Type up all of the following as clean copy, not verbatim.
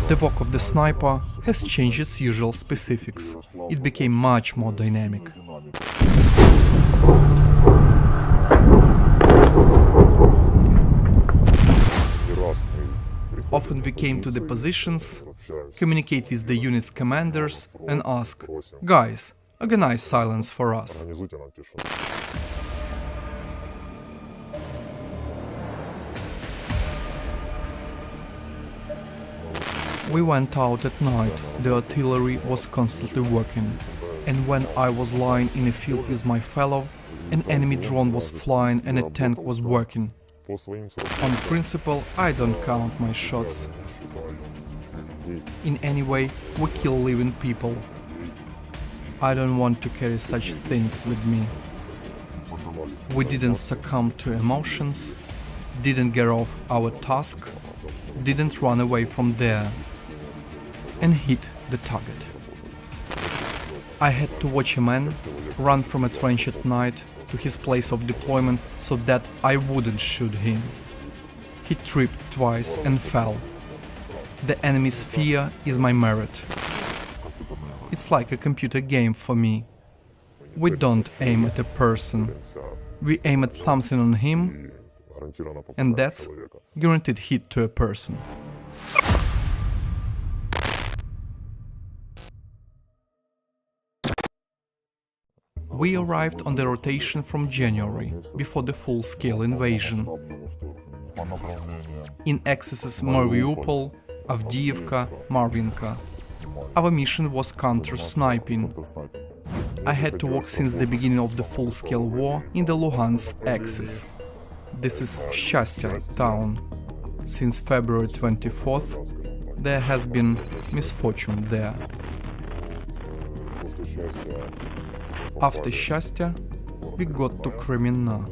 The work of the sniper has changed its usual specifics. It became much more dynamic. Often we came to the positions, communicate with the unit's commanders and ask, "Guys, organize silence for us." We went out at night, the artillery was constantly working, and when I was lying in a field with my fellow, an enemy drone was flying and a tank was working. On principle, I don't count my shots. In any way, we kill living people. I don't want to carry such things with me. We didn't succumb to emotions, didn't get off our task, didn't run away from there, and hit the target. I had to watch a man run from a trench at night to his place of deployment so that I wouldn't shoot him. He tripped twice and fell. The enemy's fear is my merit. It's like a computer game for me. We don't aim at a person. We aim at something on him, and that's guaranteed hit to a person. We arrived on the rotation from January, before the full-scale invasion. In accesses Mariupol, Avdiivka, Marvinka. Our mission was counter-sniping. I had to work since the beginning of the full-scale war in the Luhansk axis. This is Shastya town. Since February 24th, there has been misfortune there. After Shastya, we got to Kremina,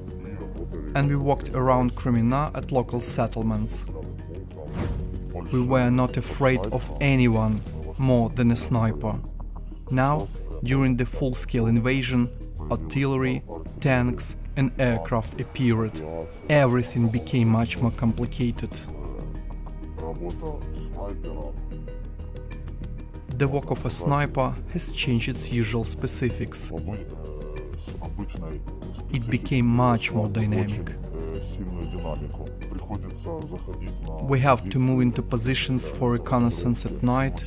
and we walked around Kremina at local settlements. We were not afraid of anyone more than a sniper. Now, during the full-scale invasion, artillery, tanks and aircraft appeared. Everything became much more complicated. The work of a sniper has changed its usual specifics. It became much more dynamic. We have to move into positions for reconnaissance at night,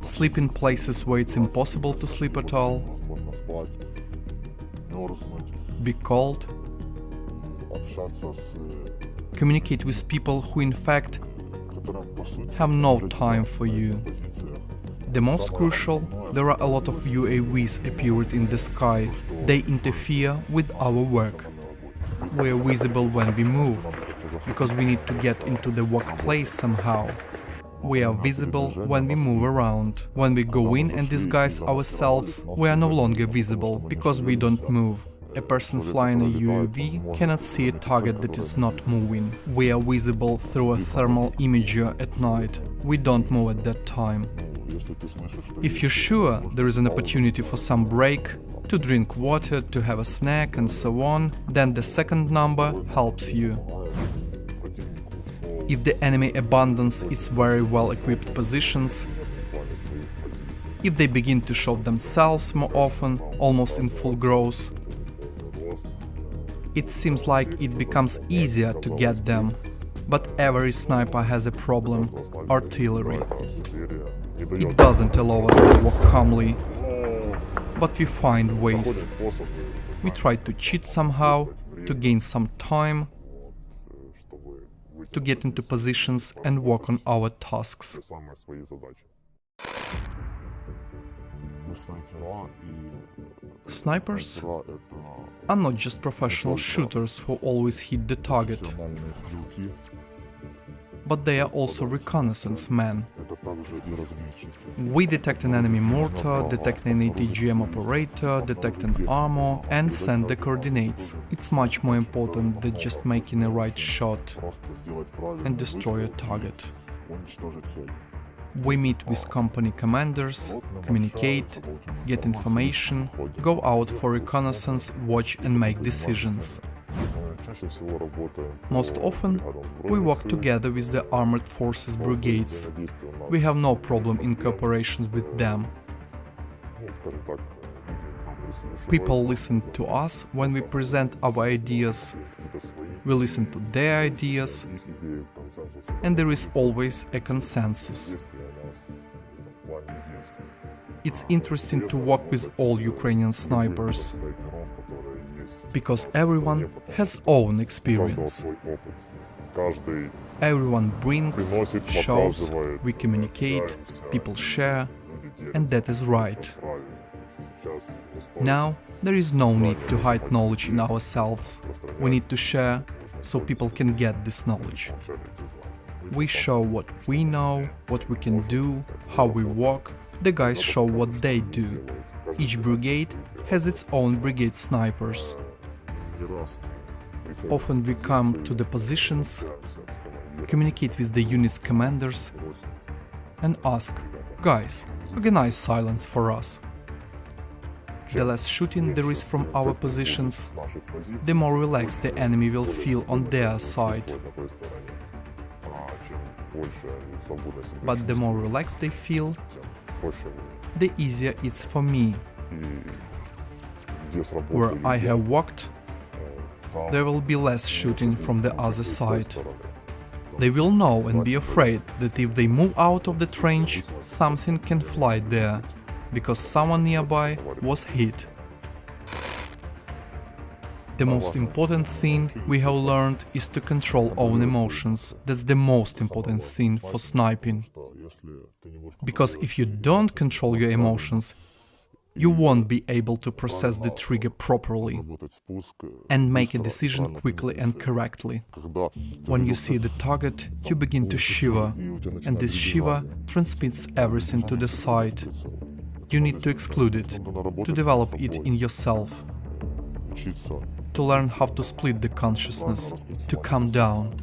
sleep in places where it's impossible to sleep at all, be cold, communicate with people who in fact have no time for you. The most crucial, there are a lot of UAVs appeared in the sky. They interfere with our work. We are visible when we move, because we need to get into the workplace somehow. We are visible when we move around. When we go in and disguise ourselves, we are no longer visible, because we don't move. A person flying a UAV cannot see a target that is not moving. We are visible through a thermal imager at night. We don't move at that time. If you're sure there is an opportunity for some break, to drink water, to have a snack and so on, then the second number helps you. If the enemy abandons its very well-equipped positions, if they begin to show themselves more often, almost in full growth, it seems like it becomes easier to get them. But every sniper has a problem – artillery. It doesn't allow us to walk calmly, but we find ways. We try to cheat somehow, to gain some time, to get into positions and work on our tasks. Snipers are not just professional shooters who always hit the target, but they are also reconnaissance men. We detect an enemy mortar, detect an ATGM operator, detect an armor and send the coordinates. It's much more important than just making a right shot and destroy a target. We meet with company commanders, communicate, get information, go out for reconnaissance, watch and make decisions. Most often, we work together with the armored forces brigades. We have no problem in cooperation with them. People listen to us when we present our ideas. We listen to their ideas, and there is always a consensus. It's interesting to work with all Ukrainian snipers, because everyone has own experience. Everyone brings, shows, we communicate, people share, and that is right. Now, there is no need to hide knowledge in ourselves. We need to share, so people can get this knowledge. We show what we know, what we can do, how we work. The guys show what they do. Each brigade has its own brigade snipers. Often we come to the positions, communicate with the unit's commanders, and ask, guys, organize silence for us. The less shooting there is from our positions, the more relaxed the enemy will feel on their side. But the more relaxed they feel, the easier it's for me. Where I have worked, there will be less shooting from the other side. They will know and be afraid that if they move out of the trench, something can fly there, because someone nearby was hit. The most important thing we have learned is to control own emotions. That's the most important thing for sniping. Because if you don't control your emotions, you won't be able to process the trigger properly and make a decision quickly and correctly. When you see the target, you begin to shiver, and this shiver transmits everything to the side. You need to exclude it, to develop it in yourself, to learn how to split the consciousness, to calm down.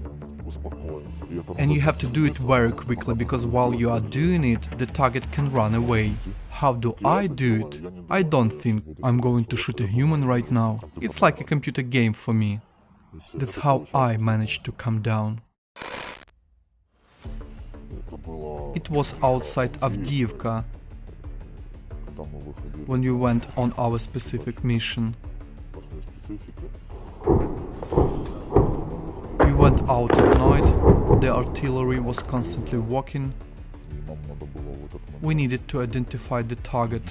And you have to do it very quickly, because while you are doing it, the target can run away. How do I do it? I don't think I'm going to shoot a human right now. It's like a computer game for me. That's how I managed to calm down. It was outside Avdiivka when we went on our specific mission. We went out at night, the artillery was constantly walking. We needed to identify the target.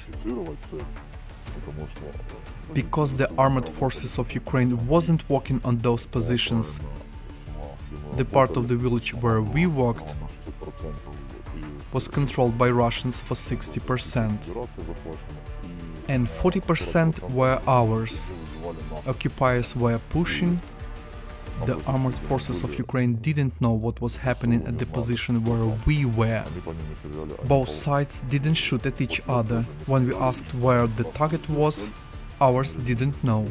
Because the armored forces of Ukraine wasn't walking on those positions, the part of the village where we walked was controlled by Russians for 60%. And 40% were ours. Occupiers were pushing. The armored forces of Ukraine didn't know what was happening at the position where we were. Both sides didn't shoot at each other. When we asked where the target was, ours didn't know.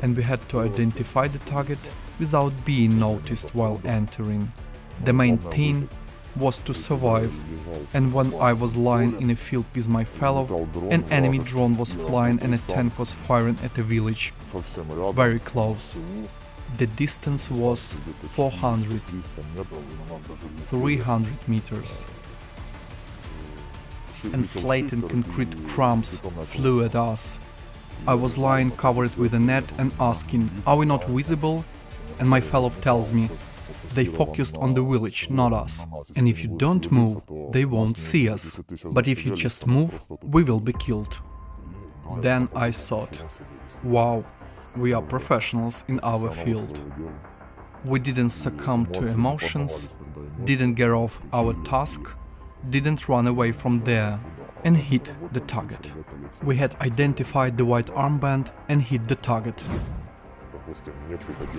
And we had to identify the target without being noticed while entering. The main thing was to survive, and when I was lying in a field with my fellow, an enemy drone was flying and a tank was firing at a village, very close. The distance was 400, 300 meters, and slate and concrete crumbs flew at us. I was lying covered with a net and asking, are we not visible? And my fellow tells me, they focused on the village, not us. And if you don't move, they won't see us. But if you just move, we will be killed. Then I thought, wow, we are professionals in our field. We didn't succumb to emotions, didn't get off our task, didn't run away from there, and hit the target. We had identified the white armband and hit the target.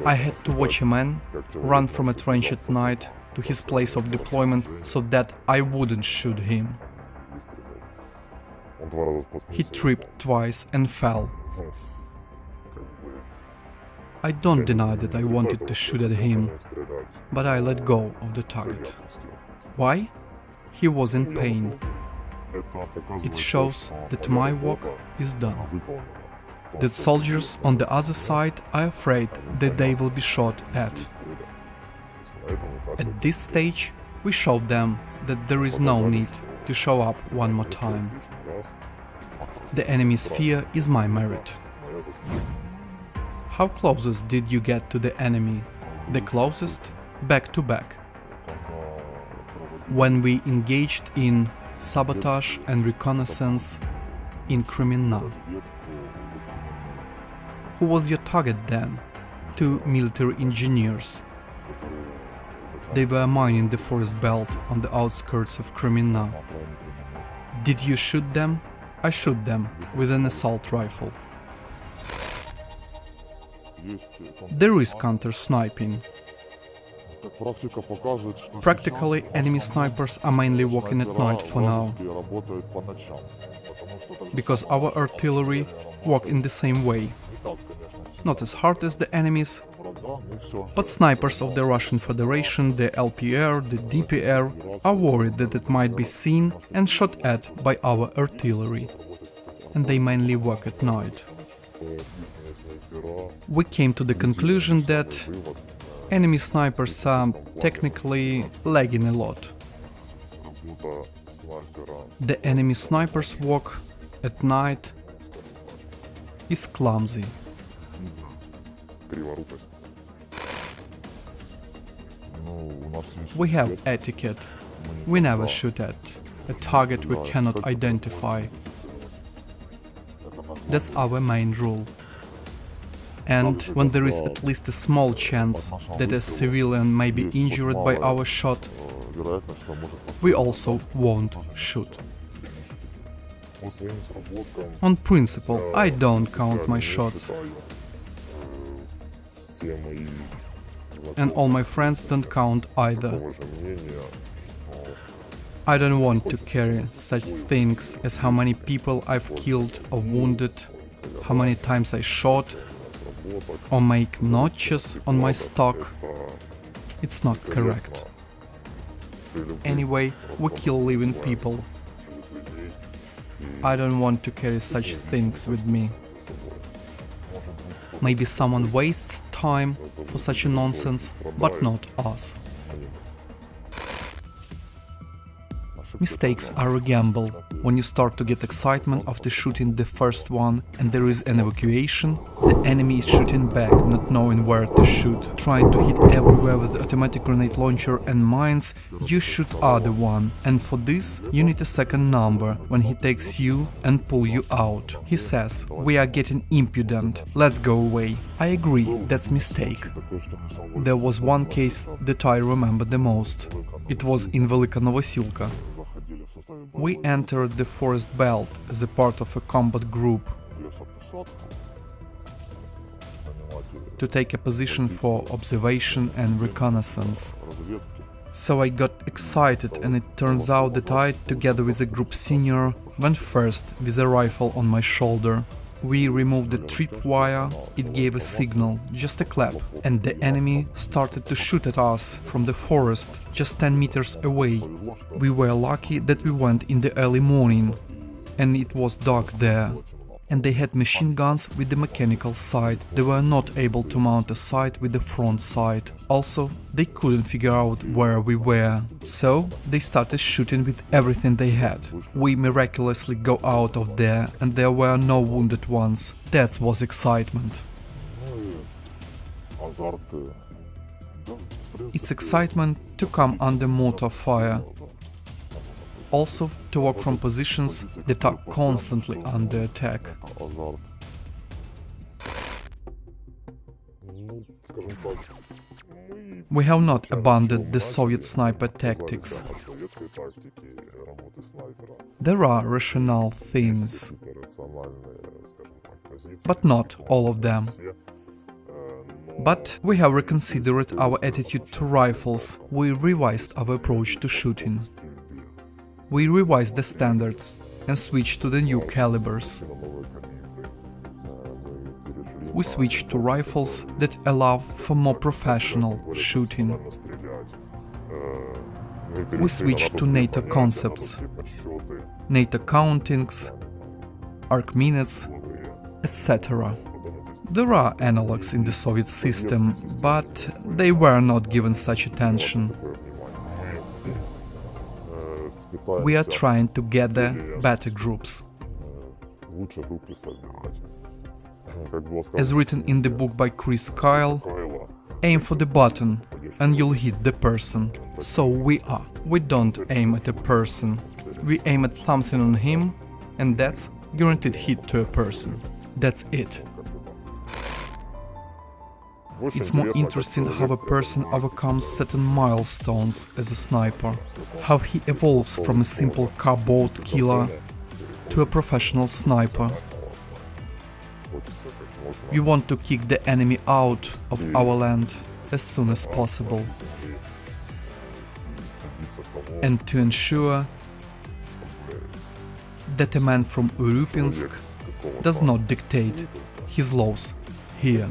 I had to watch a man run from a trench at night to his place of deployment so that I wouldn't shoot him. He tripped twice and fell. I don't deny that I wanted to shoot at him, but I let go of the target. Why? He was in pain. It shows that my work is done. The soldiers on the other side are afraid that they will be shot at. At this stage, we showed them that there is no need to show up one more time. The enemy's fear is my merit. How closest did you get to the enemy? The closest? Back to back. When we engaged in sabotage and reconnaissance in Crimea. Who was your target then? 2 military engineers. They were mining the forest belt on the outskirts of Crimea. Did you shoot them? I shot them with an assault rifle. There is counter-sniping. Practically, enemy snipers are mainly working at night for now, because our artillery work in the same way. Not as hard as the enemies, but snipers of the Russian Federation, the LPR, the DPR, are worried that it might be seen and shot at by our artillery, and they mainly work at night. We came to the conclusion that enemy snipers are technically lagging a lot. The enemy snipers' work at night is clumsy. We have etiquette. We never shoot at a target we cannot identify. That's our main rule. And when there is at least a small chance that a civilian may be injured by our shot, we also won't shoot. On principle, I don't count my shots. And all my friends don't count either. I don't want to carry such things as how many people I've killed or wounded, how many times I shot, or make notches on my stock. It's not correct. Anyway, we kill living people. I don't want to carry such things with me. Maybe someone wastes time for such a nonsense, but not us. Mistakes are a gamble. When you start to get excitement after shooting the first one and there is an evacuation, the enemy is shooting back, not knowing where to shoot, trying to hit everywhere with automatic grenade launcher and mines. You shoot other one, and for this you need a second number when he takes you and pull you out. He says, "We are getting impudent, let's go away." I agree, that's mistake. There was one case that I remember the most. It was in Velika Novosilka. We entered the forest belt as a part of a combat group to take a position for observation and reconnaissance. So I got excited, and it turns out that I, together with a group senior, went first with a rifle on my shoulder. We removed the tripwire, it gave a signal, just a clap, and the enemy started to shoot at us from the forest, just 10 meters away. We were lucky that we went in the early morning, and it was dark there. And they had machine guns with the mechanical side. They were not able to mount a sight with the front side. Also, they couldn't figure out where we were. So, they started shooting with everything they had. We miraculously go out of there, and there were no wounded ones. That was excitement. It's excitement to come under mortar fire. Also, to work from positions that are constantly under attack. We have not abandoned the Soviet sniper tactics. There are rational things, but not all of them. But we have reconsidered our attitude to rifles. We revised our approach to shooting. We revised the standards and switched to the new calibers. We switched to rifles that allow for more professional shooting. We switched to NATO concepts, NATO countings, arc minutes, etc. There are analogs in the Soviet system, but they were not given such attention. We are trying to gather better groups. As written in the book by Chris Kyle, aim for the button and you'll hit the person. So we don't aim at a person. We aim at something on him, and that's guaranteed hit to a person. That's it. It's more interesting how a person overcomes certain milestones as a sniper, how he evolves from a simple cardboard killer to a professional sniper. We want to kick the enemy out of our land as soon as possible, and to ensure that a man from Urupinsk does not dictate his laws here.